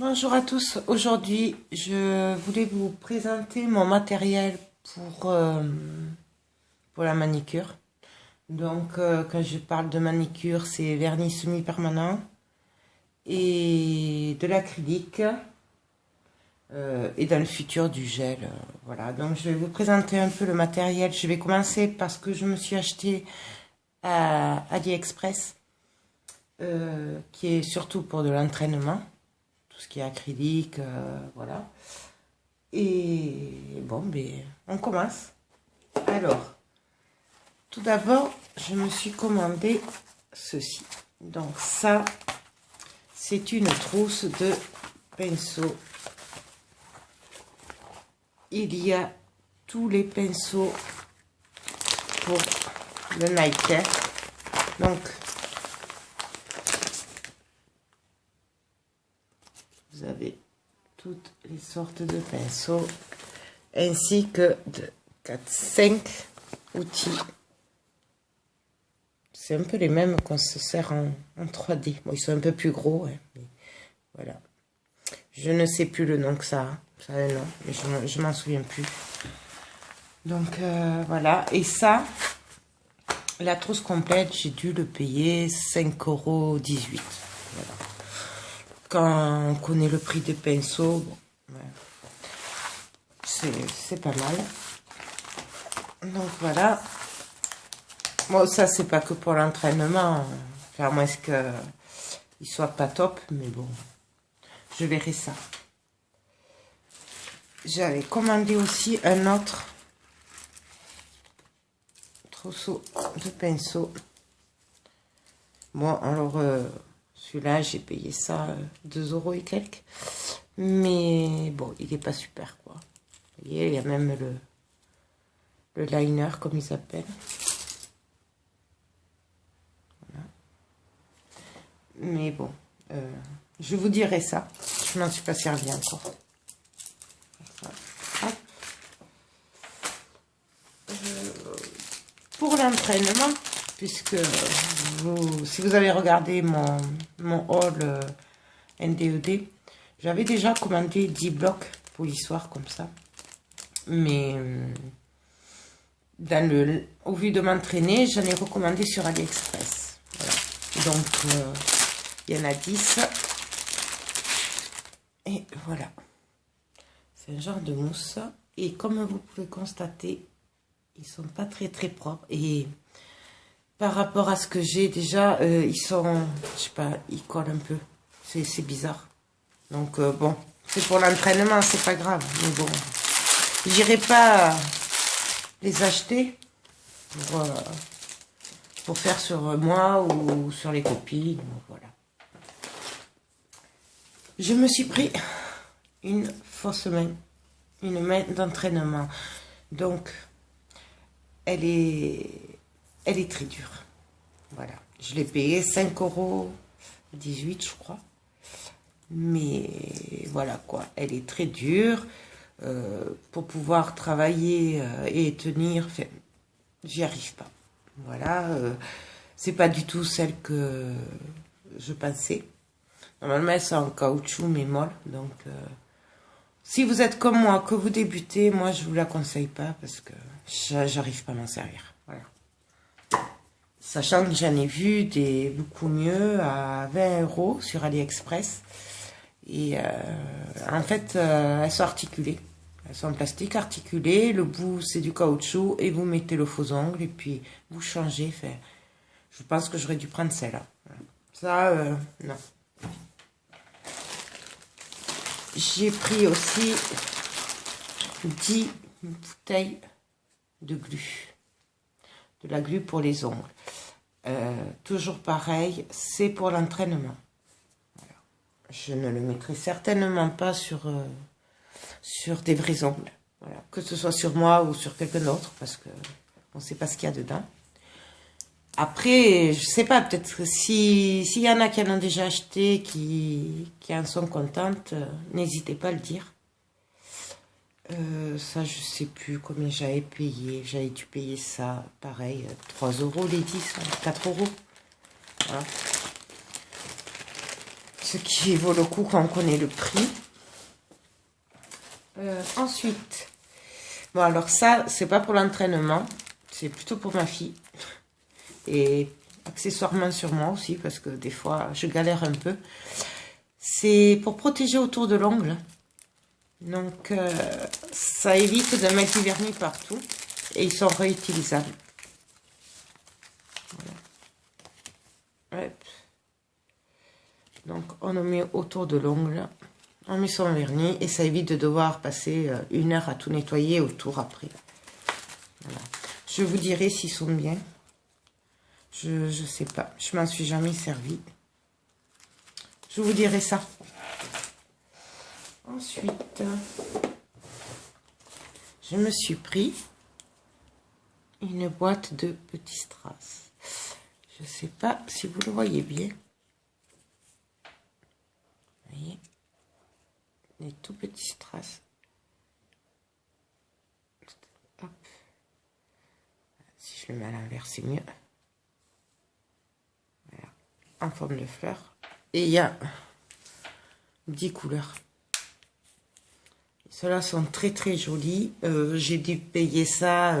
Bonjour à tous, aujourd'hui je voulais vous présenter mon matériel pour la manicure. Donc quand je parle de manicure, c'est vernis semi-permanent et de l'acrylique et dans le futur du gel. Voilà, donc je vais vous présenter un peu le matériel. Je vais commencer parce que je me suis acheté à AliExpress qui est surtout pour de l'entraînement. Ce qui est acrylique, voilà. Et bon, ben, on commence. Alors, tout d'abord, je me suis commandé ceci. Donc ça, c'est une trousse de pinceaux. Il y a tous les pinceaux pour le night care. Donc, vous avez toutes les sortes de pinceaux ainsi que de 4-5 outils. C'est un peu les mêmes qu'on se sert en 3D. Bon, ils sont un peu plus gros, hein, mais voilà. Je ne sais plus le nom que ça. Ça a un nom, mais je m'en souviens plus. Donc voilà. Et ça, la trousse complète, j'ai dû le payer 5,18 €. Voilà. Quand on connaît le prix des pinceaux, bon, ouais, c'est pas mal. Donc voilà. Bon, ça c'est pas que pour l'entraînement, enfin, à moins qu'il soit pas top, mais bon, je verrai ça. J'avais commandé aussi un autre trousseau de pinceaux. Bon, alors celui-là, j'ai payé ça 2 € et quelques. Mais bon, il n'est pas super, quoi. Vous voyez, il y a même le liner, comme ils appellent. Voilà. Mais bon, je vous dirai ça. Je m'en suis pas servi encore. Pour l'entraînement, puisque si vous avez regardé mon haul NDED, j'avais déjà commandé 10 blocs polissoirs comme ça. Mais au vu de m'entraîner, j'en ai recommandé sur AliExpress. Voilà. Donc, il y en a 10. Et voilà. C'est un genre de mousse. Et comme vous pouvez constater, ils sont pas très propres. Et par rapport à ce que j'ai déjà, ils sont, je sais pas, ils collent un peu. C'est bizarre. Donc bon, c'est pour l'entraînement, c'est pas grave. Mais bon, j'irai pas les acheter pour faire sur moi ou sur les copines. Donc, voilà. Je me suis pris une fausse main, une main d'entraînement. Donc, elle est très dure. Voilà. Je l'ai payé 5,18 €, je crois. Mais voilà quoi. Elle est très dure. Pour pouvoir travailler et tenir, enfin, j'y arrive pas. Voilà. C'est pas du tout celle que je pensais. Normalement, elles sont en caoutchouc, mais molle. Donc, si vous êtes comme moi, que vous débutez, moi, je vous la conseille pas parce que j'arrive pas à m'en servir. Voilà. Sachant que j'en ai vu des beaucoup mieux à 20 € sur AliExpress. Et en fait, elles sont articulées. Elles sont en plastique articulé. Le bout, c'est du caoutchouc. Et vous mettez le faux ongle. Et puis, vous changez. Enfin, je pense que j'aurais dû prendre celle-là. Voilà. Ça, non. J'ai pris aussi 10 bouteilles de glu. De la glu pour les ongles. Toujours pareil, c'est pour l'entraînement. Voilà. Je ne le mettrai certainement pas sur des vrais ongles. Voilà. Que ce soit sur moi ou sur quelqu'un d'autre, parce que on ne sait pas ce qu'il y a dedans. Après, je sais pas, peut-être que s'il y en a qui en ont déjà acheté, qui en sont contentes, n'hésitez pas à le dire. Ça, je sais plus combien j'avais payé. J'avais dû payer ça, pareil, 3 € les 10, 4 €. Voilà. ce qui vaut le coup quand on connaît le prix. Ensuite, bon alors ça, c'est pas pour l'entraînement, c'est plutôt pour ma fille. Et accessoirement sur moi aussi, parce que des fois, je galère un peu. C'est pour protéger autour de l'ongle. Donc, ça évite de mettre du vernis partout. Et ils sont réutilisables. Voilà. Hop. Donc, on le met autour de l'ongle. On met son vernis et ça évite de devoir passer 1 heure à tout nettoyer autour après. Voilà. Je vous dirai s'ils sont bien. Je sais pas. Je m'en suis jamais servi. Je vous dirai ça. Ensuite, je me suis pris une boîte de petits strass. Je sais pas si vous le voyez bien. Vous voyez, des tout petits strass. Hop. Si je le mets à l'envers, c'est mieux. Voilà. En forme de fleur. Et il y a 10 couleurs. Ceux-là sont très très jolis. J'ai dû payer ça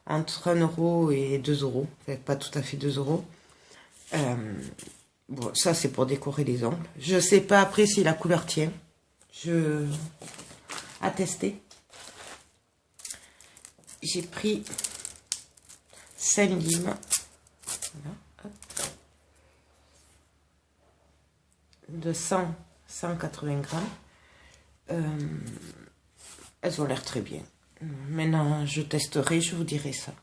entre 1 euro et 2 euros. Enfin, pas tout à fait 2 euros. Bon, ça c'est pour décorer les ongles. Je sais pas après si la couleur tient. À tester. J'ai pris 5 limes. Voilà, hop. De 180 grammes. Elles ont l'air très bien. Maintenant, je testerai, je vous dirai ça.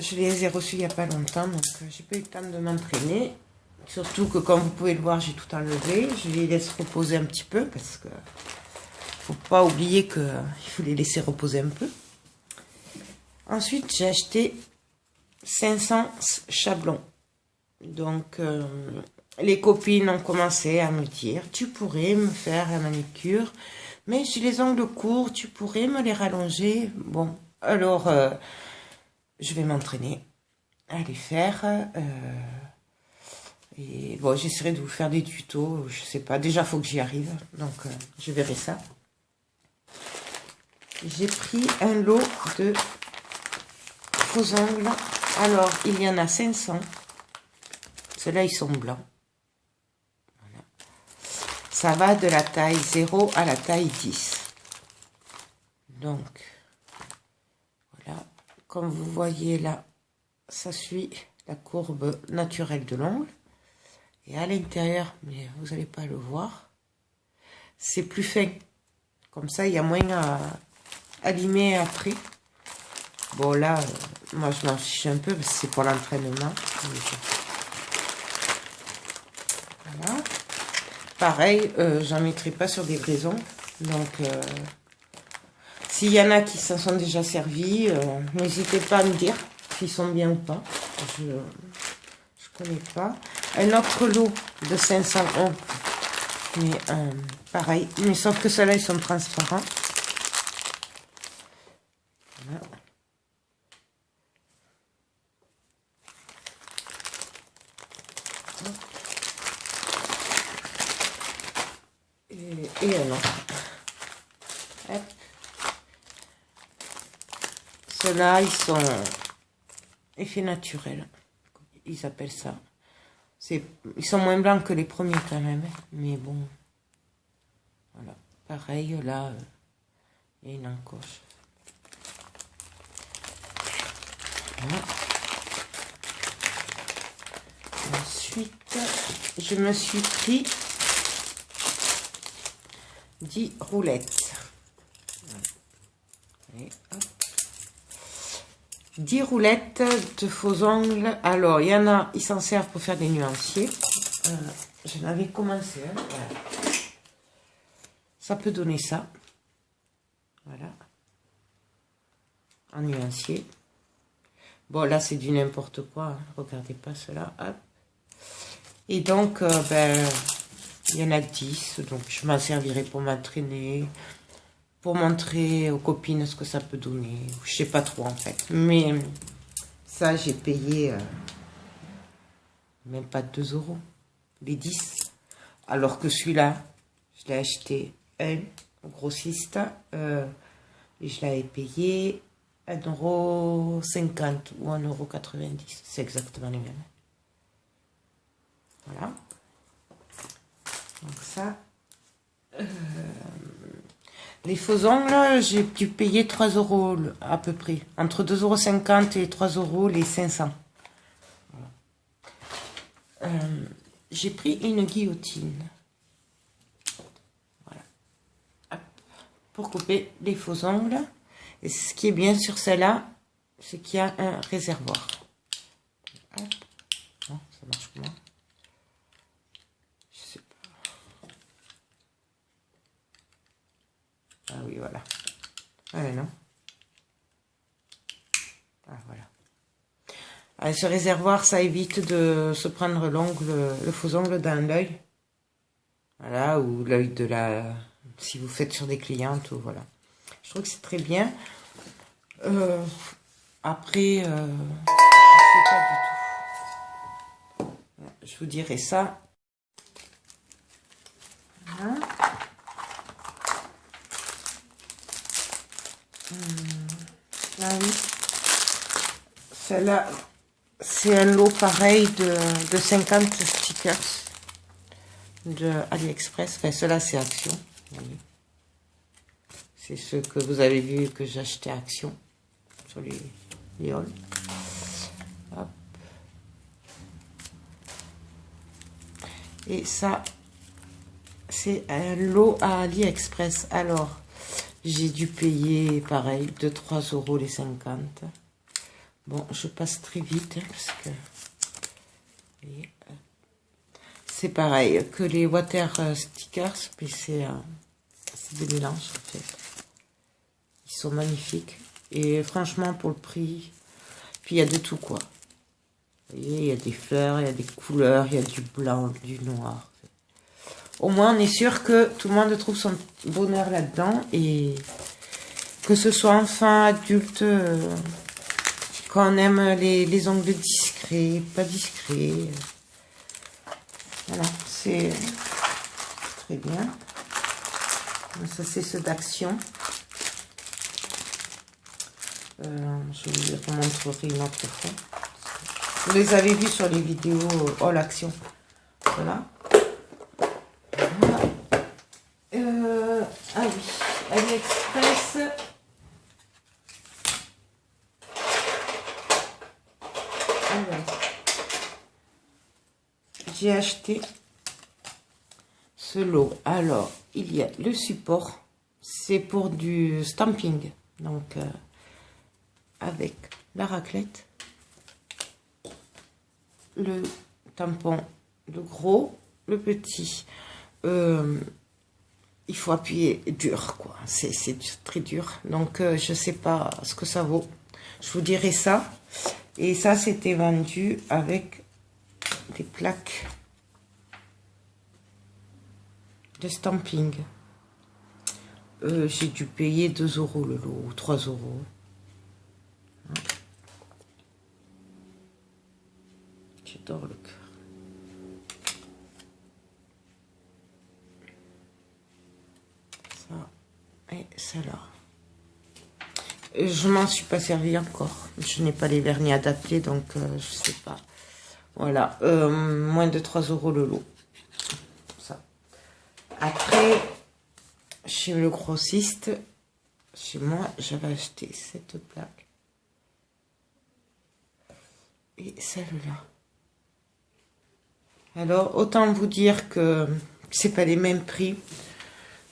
Je les ai reçues il n'y a pas longtemps, donc j'ai pas eu le temps de m'entraîner. Surtout que, comme vous pouvez le voir, j'ai tout enlevé. Je les laisse reposer un petit peu, parce que faut pas oublier qu'il faut les laisser reposer un peu. Ensuite, j'ai acheté 500 chablons. Donc, les copines ont commencé à me dire, tu pourrais me faire la manicure, mais j'ai les ongles courts, tu pourrais me les rallonger. Bon, alors, je vais m'entraîner à les faire. Et bon, j'essaierai de vous faire des tutos, je sais pas, déjà, il faut que j'y arrive, donc je verrai ça. J'ai pris un lot de faux ongles. Alors, il y en a 500. Ceux-là, ils sont blancs. Voilà. Ça va de la taille 0 à la taille 10. Donc, voilà. Comme vous voyez là, ça suit la courbe naturelle de l'ongle. Et à l'intérieur, mais vous n'allez pas le voir, c'est plus fin. Comme ça, il y a moins à limer après. Bon, là, moi, je m'en fiche un peu parce que c'est pour l'entraînement. Voilà. Pareil, j'en mettrai pas sur des vrais ongles. Donc, s'il y en a qui s'en sont déjà servis, n'hésitez pas à me dire s'ils sont bien ou pas. Je connais pas. Un autre lot de 500 ongles. Mais pareil. Mais sauf que ceux-là, ils sont transparents. Voilà. Et un autre. Hop. Ceux-là, ils sont effet naturel. Ils appellent ça. Ils sont moins blancs que les premiers quand même. Mais bon. Voilà. Pareil, là, il y a une encoche. Voilà. Ensuite, je me suis pris 10 roulettes. Allez, hop. 10 roulettes de faux ongles. Alors, il y en a, ils s'en servent pour faire des nuanciers. J'en avais commencé un. Voilà. Ça peut donner ça. Voilà. En nuancier. Bon, là, c'est du n'importe quoi. Hein. Regardez pas cela. Hop. Et donc, il y en a 10. Donc, je m'en servirai pour m'entraîner. Pour montrer aux copines ce que ça peut donner. Je sais pas trop, en fait. Mais ça, j'ai payé même pas 2 €, les 10. Alors que celui-là, je l'ai acheté au grossiste et je l'avais payé 1,50 € ou 1,90 €. C'est exactement les mêmes. Voilà. Donc ça. Les faux ongles, j'ai dû payer 3 € à peu près. Entre 2,50 € et 3 € les 500. Voilà. J'ai pris une guillotine. Voilà. Hop. Pour couper les faux ongles. Et ce qui est bien sur celle-là, c'est qu'il y a un réservoir. Hop. Non, ça marche comment? Je sais pas. Ah oui, voilà. Ah mais non. Ah voilà. Avec ce réservoir, ça évite de se prendre le faux ongle dans l'œil. Voilà, ou l'œil de la... Si vous faites sur des clientes, ou voilà. Je trouve que c'est très bien. Après, je sais pas du tout. Je vous dirai ça. Voilà. Ah oui. Celle-là, c'est un lot pareil de 50 stickers de AliExpress. Enfin, cela c'est Action. C'est ce que vous avez vu que j'ai acheté à Action sur les hauls. Hop. Et ça, c'est un lot à AliExpress. Alors, j'ai dû payer pareil de 3 € les 50. Bon, je passe très vite parce que c'est pareil que les water stickers, puis c'est des mélanges en fait. Ils sont magnifiques et franchement pour le prix, puis il y a de tout quoi. Vous voyez, il y a des fleurs, il y a des couleurs, il y a du blanc, du noir. Au moins on est sûr que tout le monde trouve son bonheur là-dedans et que ce soit enfant, adulte. Quand on aime les ongles discrets, pas discrets. Voilà, c'est très bien. Ça, c'est ceux d'Action. Je vous les remontrerai une autre fois. Vous les avez vus sur les vidéos All Action. Voilà. Voilà. Ah oui, AliExpress. J'ai acheté ce lot. Alors, il y a le support. C'est pour du stamping. Donc, avec la raclette. Le tampon, le gros, le petit. Il faut appuyer dur, quoi. C'est très dur. Donc, je sais pas ce que ça vaut. Je vous dirai ça. Et ça, c'était vendu avec des plaques de stamping. J'ai dû payer 2 € le lot, ou 3 €. J'adore le cœur. Ça et celle-là. Je m'en suis pas servi encore. Je n'ai pas les vernis adaptés, donc je sais pas. Voilà, moins de 3 € le lot. Ça. Après, chez le grossiste, chez moi, j'avais acheté cette plaque. Et celle-là. Alors, autant vous dire que c'est pas les mêmes prix.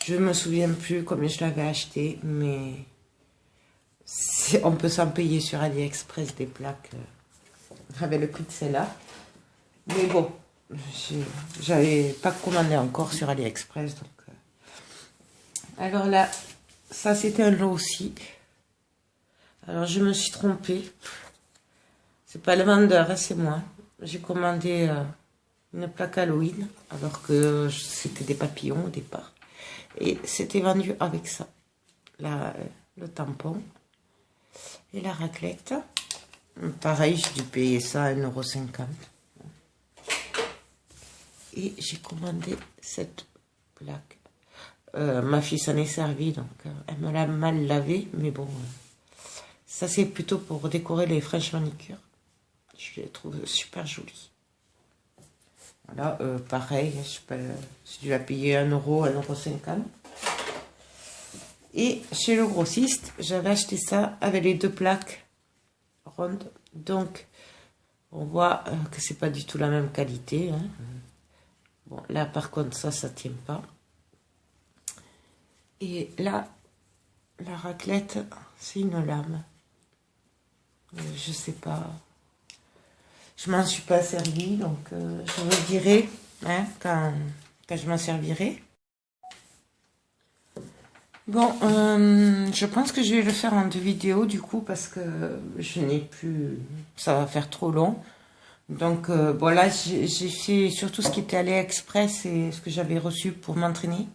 Je me souviens plus combien je l'avais acheté, mais on peut s'en payer sur AliExpress des plaques avec le prix de celle-là. Mais bon, j'avais pas commandé encore sur AliExpress. Donc, alors là, ça c'était un lot aussi. Alors je me suis trompée. C'est pas le vendeur, hein, c'est moi. J'ai commandé une plaque Halloween, alors que c'était des papillons au départ. Et c'était vendu avec ça. Le tampon et la raclette. Pareil, j'ai dû payer ça à 1,50 €. Et j'ai commandé cette plaque. Ma fille s'en est servie, donc elle me l'a mal lavé, mais bon, ça c'est plutôt pour décorer les French manicure. Je les trouve super jolies. Voilà, pareil, je dois payer 1 euro, 1,50 €. Et chez le grossiste, j'avais acheté ça avec les 2 plaques rondes. Donc, on voit que c'est pas du tout la même qualité. Hein. Bon, là, par contre, ça tient pas. Et là, la raclette, c'est une lame. Je sais pas. Je m'en suis pas servi, donc je vous dirai hein, quand je m'en servirai. Bon, je pense que je vais le faire en 2 vidéos du coup parce que je n'ai plus... Ça va faire trop long. Donc bon là, j'ai fait surtout ce qui était AliExpress et ce que j'avais reçu pour m'entraîner.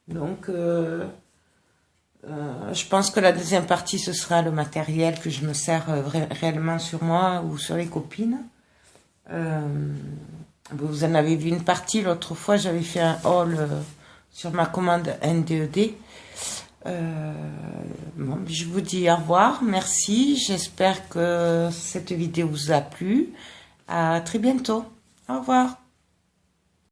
Donc je pense que la deuxième partie, ce sera le matériel que je me sers réellement sur moi ou sur les copines. Vous en avez vu une partie, l'autre fois j'avais fait un haul sur ma commande NDED. Bon, je vous dis au revoir, merci, j'espère que cette vidéo vous a plu. À très bientôt, au revoir.